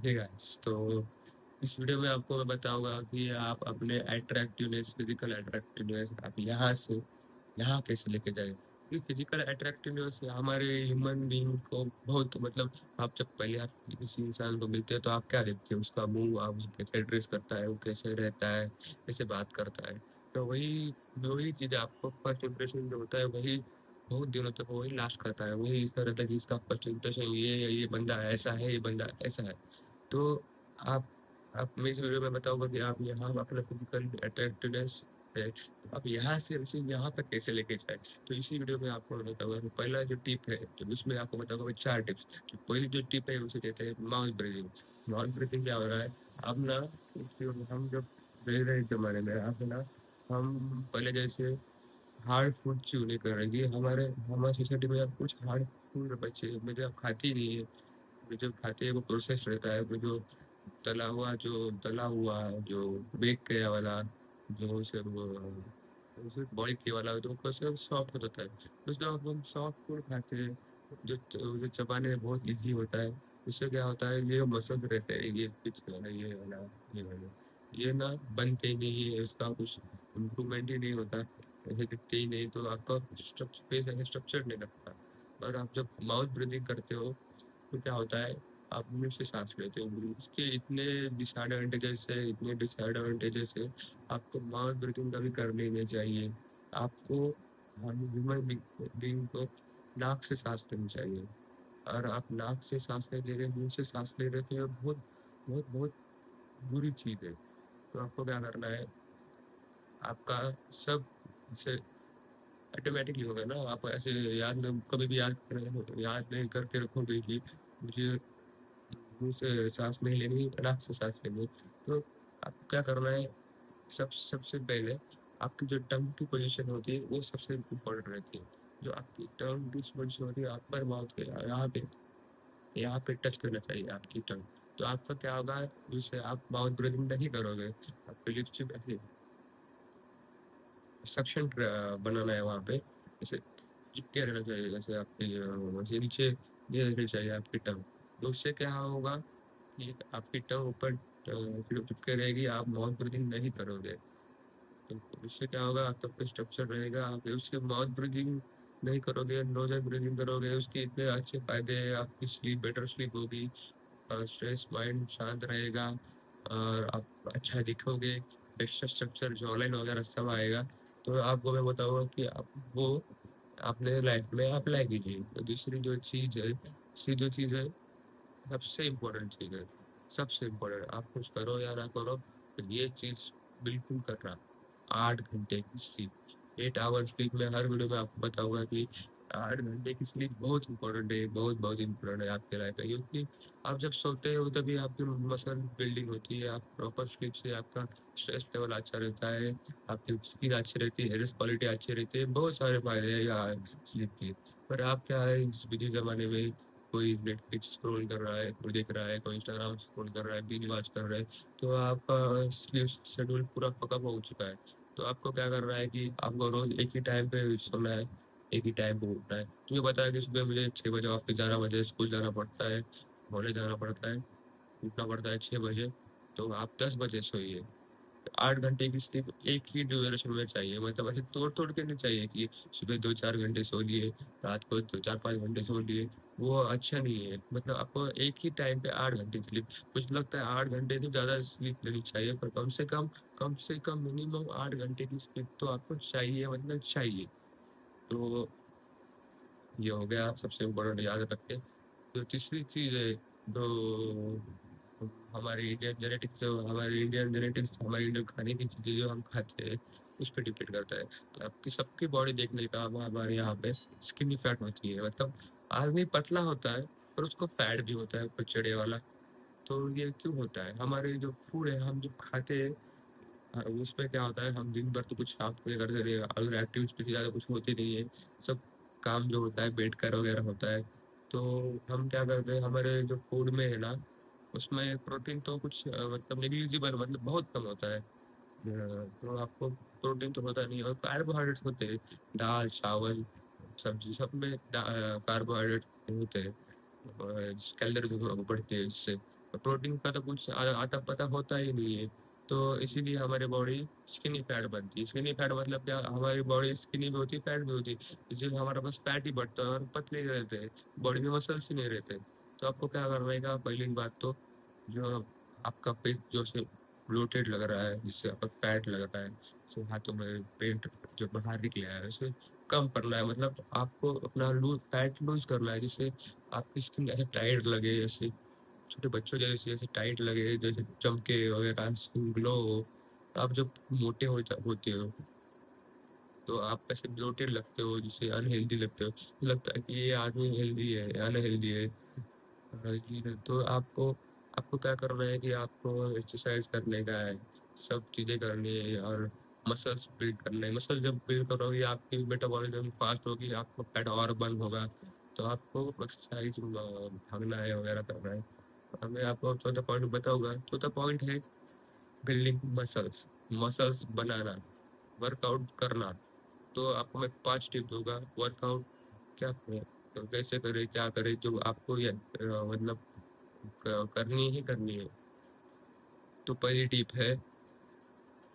जी guys, तो इस video में आपको मैं बताऊंगा कि आप अपने अट्रैक्टिवनेस, फिजिकल अट्रैक्टिवनेस आप यहाँ से यहाँ कैसे लेके जाए। क्योंकि फिजिकल अट्रैक्टिवनेस हमारे ह्यूमन बीइंग को बहुत मतलब, आप जब पहले आप किसी इंसान को मिलते हैं तो आप क्या देखते हैं, उसका मुंह, आप उसे कैसे ड्रेस करता है, वो कैसे रहता है, कैसे बात करता है। तो वही वही चीज आपको फर्स्ट इंप्रेशन जो होता है वही बहुत दिनों तक वही लास्ट करता है। वही इस तरह तक कि इसका फर्स्ट इंप्रेशन ये बंदा ऐसा है, ये बंदा ऐसा है। तो आप आप मैं इस वीडियो में बताऊंगा कि आप यहाँ अपना फिजिकल अट्रैक्टिवनेस है, तो आप यहाँ से उसे यहाँ तक कैसे लेके जाए। तो इसी वीडियो में आपको मैं बताऊंगा कि पहला जो टिप है, तो उसमें आपको बताऊंगा मैं 4 टिप्स। तो पहली जो टिप है उसे कहते हैं माउथ ब्रीदिंग। माउथ ब्रीदिंग क्या हो रहा है, अब ना हम जब रह रहे जमाने में अब ना, हम पहले जैसे हार्ड फूड च्यू नहीं कर रहे। ये हमारे हमारे सोसाइटी में अब कुछ हार्ड फूड बच्चे में जो आप खाते ही नहीं है। वो जो खाते हैं वो प्रोसेस रहता है, वो जो तला हुआ जो बेक किया वाला, जो सिर्फ बॉईल किया वाला तो वो सिर्फ सॉफ्ट होता है। तो जब हम सॉफ्ट फूड खाते हैं, जो चबाने में बहुत इजी होता है, उससे क्या होता है, ये मसल रहते हैं, ये पिच वाला, ये वाला, ये ना बनते ही नहीं है, उसका कुछ इम्प्रूवमेंट ही नहीं होता, ऐसे दिखते ही नहीं, तो आपका स्ट्रक्चर स्ट्रक्चर नहीं लगता। और आप जब माउथ ब्रीदिंग करते हो तो क्या होता है, आप मुंह से सांस लेते हो, इसके इतने डिसएडवांटेजेस है, इतने डिसएडवांटेजेस है। आपको माउथ ब्रीथिंग कभी करनी नहीं चाहिए। आपको ह्यूमन बीइंग को नाक से सांस लेनी चाहिए। और आप नाक से सांस नहीं ले रहे, मुंह से सांस ले रहे, तो ये बहुत बहुत बहुत बुरी चीज है। तो आपको क्या करना है, आपका सब से ऑटोमेटिकली होगा ना, आप ऐसे याद नहीं, कभी भी याद नहीं करके रखोगे कि मुझे मुंह से सांस नहीं लेनी, नाक से सांस लेनी। तो आपको क्या करना है, सबसे पहले आपकी जो टंग की पोजीशन होती है वो सबसे इम्पोर्टेंट रहती है। जो आपकी टंग की पोजीशन होती है, अपर माउथ के यहाँ पे टच करना चाहिए आपकी टंग। तो आपका क्या होगा, जिससे आप माउथ ब्रीदिंग नहीं करोगे, आपके लिप्स से ऐसे सक्शन बनाना है वहाँ पे, जैसे चिपके रहना चाहिए, जैसे आपके वैसे नीचे ये रहनी चाहिए आपकी टंग। तो उससे क्या होगा कि आपकी टंग ऊपर फिर चिपके रहेगी, आप माउथ ब्रीदिंग नहीं करोगे। तो उससे क्या होगा, आपका स्ट्रक्चर रहेगा, आप उसके माउथ ब्रीदिंग नहीं करोगे, नोजल ब्रीदिंग करोगे, उसके इतने अच्छे फायदे हैं। आपकी स्लीप, बेटर स्लीप होगी, स्ट्रेस माइंड शांत रहेगा, और आप अच्छा दिखोगे, फेशियल स्ट्रक्चर, जॉलाइन वगैरह सब आएगा। तो आपको मैं बताऊंगा कि आप वो अपने लाइफ में अप्लाई कीजिए। तो दूसरी जो चीज़ है, सबसे इम्पोर्टेंट चीज़ है, सबसे इम्पोर्टेंट, आप कुछ करो या ना करो, तो ये चीज़ बिल्कुल करना, 8 घंटे की स्लीप। 8 आवर स्लीप में हर वीडियो में आपको बताऊंगा कि 8 घंटे की स्लीप बहुत इंपॉर्टेंट है, बहुत बहुत इंपॉर्टेंट है आपके लाइफ में। क्योंकि आप जब सोते हो तभी आपकी मसल बिल्डिंग होती है। आप प्रॉपर स्लीप से आपका स्ट्रेस लेवल अच्छा रहता है, आपकी स्किन अच्छी रहती है, हेयर क्वालिटी अच्छी रहती है, बहुत सारे फायदे हैं यार स्लीप के। पर आप क्या है, इस बिजी जमाने में कोई नेटफ्लिक्स स्क्रॉल कर रहा है, कोई देख रहा है, कोई इंस्टाग्राम स्क्रॉल कर रहा है, बिंज वॉच कर रहा है, तो आपका स्लीप शेड्यूल पूरा फकअप हो चुका है। तो आपको क्या करना है कि आपको रोज एक ही टाइम पे सोना है, एक ही टाइम पे उठना है। तुम्हें पता है कि सुबह मुझे 6 बजे ऑफिस जाना, बजे स्कूल जाना पड़ता है, कॉलेज जाना पड़ता है, उठना पड़ता है 6 बजे। तो आप 10 बजे सोइए। 8 घंटे की स्लीप एक ही ड्यूरेशन में चाहिए, मतलब ऐसे तोड़ तोड़ के नहीं चाहिए कि सुबह 2-4 घंटे सो लिए, रात को 2-4-5 घंटे सो लिए। वो अच्छा नहीं है, मतलब आपको एक ही टाइम पे 8 घंटे स्लीप, मुझे लगता है 8 घंटे से ज्यादा स्लीप लेनी चाहिए, पर कम से कम मिनिमम 8 घंटे की स्लीप तो आपको चाहिए, मतलब चाहिए। तो ये हो गया सबसे इम्पोर्टेंट, याद रखें। तो तीसरी चीज है, जो हमारी इंडियन जेनेटिक्स, हमारी इंडियन खाने की चीजें जो हम खाते हैं उस पर डिपेंड करता है। तो आपकी सबकी बॉडी देखने का हमारे यहाँ पे स्किनी फैट होती है, मतलब आदमी पतला होता है पर उसको फैट भी होता है ऊपर चढ़े वाला। तो ये क्यों होता है, हमारे जो फूड है हम जो खाते हैं, उसमें क्या होता है, हम दिन भर तो कुछ काम नहीं करते रहे, अगर एक्टिविटी ज्यादा कुछ होती नहीं है, सब काम जो होता है बैठ कर वगैरह होता है। तो हम क्या करते हैं, हमारे जो फूड में है ना, उसमें प्रोटीन तो कुछ मतलब नेग्लिजिबल, मतलब बहुत कम होता है। तो आपको प्रोटीन तो होता नहीं, और कार्बोहाइड्रेट्स होते हैं, दाल चावल सब्जी सब में कार्बोहाइड्रेट होते हैं, कैलोरीज बढ़ती है इससे। प्रोटीन का तो कुछ आता पता होता ही नहीं है। तो इसीलिए हमारी बॉडी स्किनी फैट बनती है। स्किनी फैट मतलब क्या, हमारी बॉडी स्किनी भी होती है, फैट भी होती है। इसलिए हमारा बस फैट ही बढ़ता है और पतले ही रहते हैं, बॉडी में मसल्स ही नहीं रहते। तो आपको क्या करना है, पहली बात तो जो आपका पेट जो से ब्लोटेड लग रहा है, जिससे आपका फैट लग रहा है, जैसे हाथों में पेट जो बाहर निकला है, उसे कम करना है। मतलब आपको अपना फैट लूज करना है, जिससे आपकी स्किन ऐसे टाइट लगे, जैसे छोटे बच्चों जैसे जैसे टाइट लगे, जैसे चमके वगैरह, स्किन ग्लो हो। आप जब मोटे होते हो तो आप ऐसे ब्लोटेड लगते हो, जिससे अनहेल्दी लगते हो, लगता है कि ये आदमी हेल्दी है, अनहेल्दी है। ये तो आपको आपको क्या करना है कि आपको एक्सरसाइज करने का है, सब चीजें करनी है, और मसल्स बिल्ड करना है। मसल जब बिल्ड करोगे आपकी मेटाबॉलिज्म फास्ट होगी, आपको फैट और बर्न होगा। तो आपको एक्सरसाइज, भागना है वगैरह करना है। अब मैं आपको चौथा पॉइंट बताऊंगा। चौथा पॉइंट है बिल्डिंग मसल्स, मसल्स बनाना, वर्कआउट करना। तो आपको मैं 5 टिप दूंगा। वर्कआउट क्या करें, तो कैसे करें, क्या करें, जो आपको ये मतलब करनी ही करनी है। तो पहली टिप है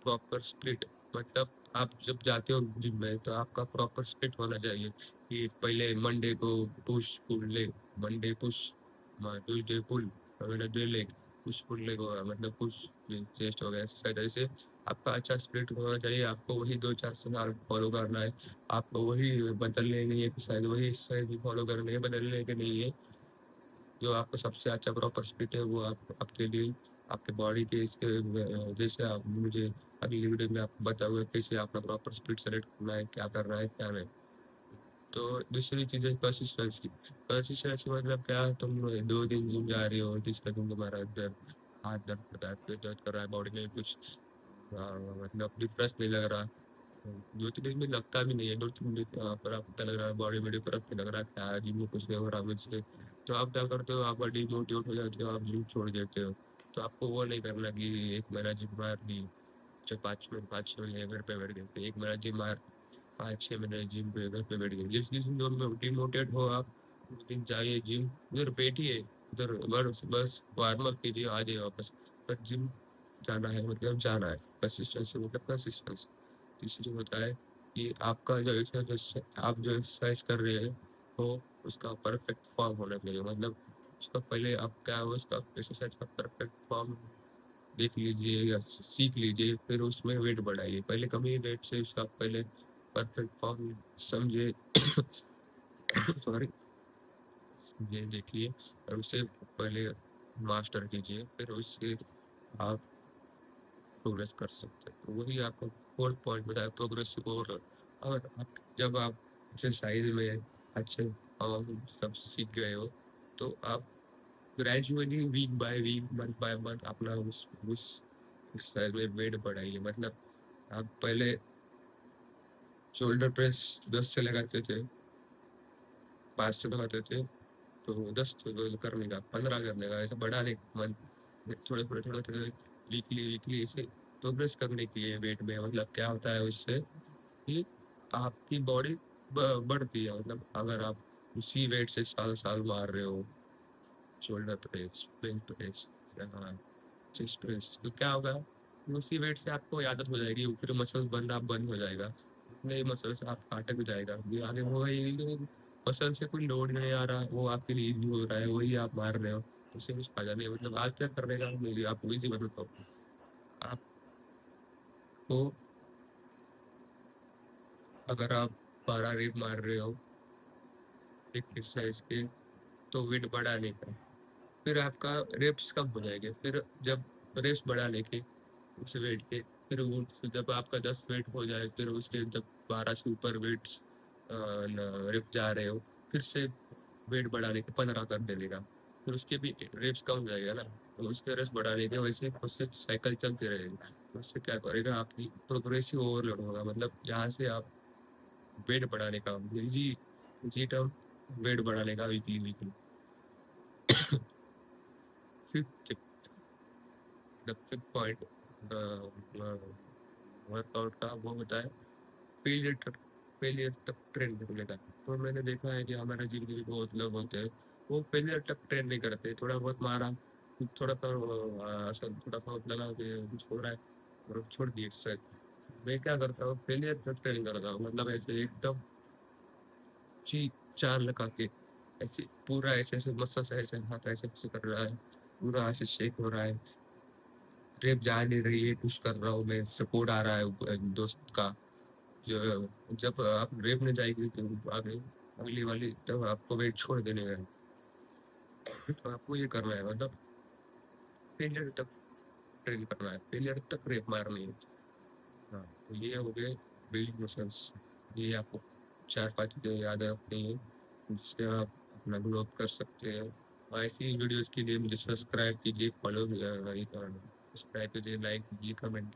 प्रॉपर स्प्लिट। मतलब आप जब जाते हो जिम में, तो आपका प्रॉपर स्प्लिट होना चाहिए कि पहले मंडे को push pull leg, Monday push, Tuesday pull, Wednesday leg, push pull leg होगा, मतलब पुश चेस्ट हो गया, एक्सरसाइज ऐसे। आपका अच्छा स्प्लिट होना चाहिए। आपको वही 2-4 साल फॉलो करना है। आपको वही बदलने नहीं है एक्सरसाइज, वही एक्सरसाइज फॉलो करनी है, बदलने के नहीं है। जो आपको सबसे अच्छा प्रॉपर स्पिट है, वो आप आपके लिए, आपके बॉडी के इसके जैसे आप मुझे अगली वीडियो में आपको बताऊंगा कैसे अपना प्रॉपर स्पिट सेलेक्ट करना है, क्या करना है क्या नहीं। तो दूसरी चीज है कंसिस्टेंसी। कंसिस्टेंसी मतलब क्या, तुम 2 दिन जिम जा रही हो, तीसरे दिन तुम्हारा दर्द, हाथ दर्द कर रहा है, पेट दर्द कर रहा है, बॉडी में कुछ मतलब डिफरेंस नहीं लग रहा। 2-3 दिन में लगता भी नहीं है, 2-3 दिन पर आपको क्या लग रहा है, बॉडी में डिफरेंस नहीं लग रहा है, क्या जिम में कुछ नहीं हो रहा मुझसे। तो आप क्या करते हो, आप डिमोटिवेट हो जाते हो, आप जिम छोड़ देते हो। तो आपको वो नहीं करना कि 1 महीना जिम मार ली, चाहे 5-6 महीने घर पे बैठ गए, फिर 1 महीना जिम मार, 5-6 महीने जिम पे घर पे बैठ गए। जिस जिस दिन में डिमोटिवेट हो आप, उस दिन जाइए जिम, उधर बैठिए, उधर बस बस वार्म अप कीजिए, आ जाइए वापस। पर जिम जाना है मतलब जाना है। कंसिस्टेंसी मतलब कंसिस्टेंसी। तीसरी होता है कि आपका जो एक्सरसाइज, आप जो एक्सरसाइज कर रहे हैं, तो उसका परफेक्ट फॉर्म होना चाहिए। मतलब उसका पहले आप क्या हो, उसका एक्सरसाइज का परफेक्ट फॉर्म देख लीजिए या सीख लीजिए, फिर उसमें वेट बढ़ाइए। पहले कमी वेट से उसका पहले परफेक्ट फॉर्म समझिए। सॉरी, ये देखिए, और उसे पहले मास्टर कीजिए, फिर उससे आप प्रोग्रेस कर सकते हैं। तो वही आपको फोर्थ पॉइंट बताया, प्रोग्रेस और। अगर आप जब आप एक्सरसाइज में अच्छे सब सीख गए हो, तो आप gradually week by week, month by month अपना उस एक्सरसाइज में वेट बढ़ाइए। मतलब आप पहले शोल्डर प्रेस 10 से लगाते थे, 5 से लगाते थे, तो 10 तो करने का, 15 करने का, ऐसा बढ़ाने मंथ, थोड़े थोड़े वीकली वीकली ऐसे प्रोग्रेस करने की है वेट में। मतलब क्या होता है उससे कि आपकी बॉडी बढ़ती है। मतलब अगर आप उसी वेट से साल साल मार रहे हो, shoulder press, bench press, chest press, तो क्या होगा, उसी वेट से आपको आदत हो जाएगी, फिर मसल्स बनना बंद हो जाएगा, उतने मसल्स आप काटे भी जाएगा, ये आगे होगा ही। मसल से कोई लोड नहीं आ रहा, वो आपके लिए इजी हो रहा है, वही आप मार रहे हो, उससे कुछ फायदा नहीं है। मतलब आज क्या करने का, मेरी आपको इजी बताता हूँ। आपको अगर आप 12 रेप मार रहे हो एक एक्सरसाइज के, तो वेट बढ़ाने का, फिर आपका रेप्स कम हो जाएंगे। फिर जब रेप्स बढ़ाने के उस वेट के, फिर वो जब आपका 10 वेट हो जाए, फिर उसके जब 12 से ऊपर वेट्स रेप जा रहे हो, फिर से वेट बढ़ाने के 15 कर देने का, फिर उसके भी रेप्स कम हो जाएगा ना। तो उसके रेप्स बढ़ाने के वैसे उससे साइकिल चलती रहेगी। तो उससे क्या करेगा, आपकी प्रोग्रेसिव ओवरलोड होगा। मतलब यहाँ से आप वेट बढ़ाने का इजी इजी टर्म, वेट बढ़ाने का weekly weekly. Fifth the fifth point workout का वो होता है फेलियर तक, फेलियर तक ट्रेन करने का। तो मैंने देखा है कि हमारे जिम के भी बहुत लोग होते हैं, वो फेलियर तक ट्रेन नहीं करते, थोड़ा बहुत मारा, थोड़ा सा ऐसा थोड़ा सा लगा कि छोड़ रहा है और छोड़ दिए एक्सरसाइज। मैं क्या करता हूँ, फेलियर तक ट्रेनिंग करता हूँ, मतलब ऐसे एकदम चीख चार लगा के, ऐसे पूरा ऐसे ऐसे मसल ऐसे हाथ ऐसे ऐसे कर रहा है, पूरा ऐसे शेक हो रहा है, रेप जा नहीं रही है, पुश कर रहा हूँ मैं, सपोर्ट आ रहा है दोस्त का। जो जब आप रेप नहीं जाएगी तो आगे अगली वाली तब आपको वेट छोड़ देने का है। तो आपको ये करना है, मतलब फेलियर तक ट्रेन करना है, फेलियर तक रेप मारनी है। हाँ, तो ये हो गए बिल्डिंग मसल्स। ये आपको चार पांच चीजें याद रखनी है जिससे आप अपना ग्रो अप कर सकते हैं। और ऐसी वीडियोस के लिए मुझे सब्सक्राइब कीजिए, फॉलो सब्सक्राइब कीजिए, लाइक कीजिए, कमेंट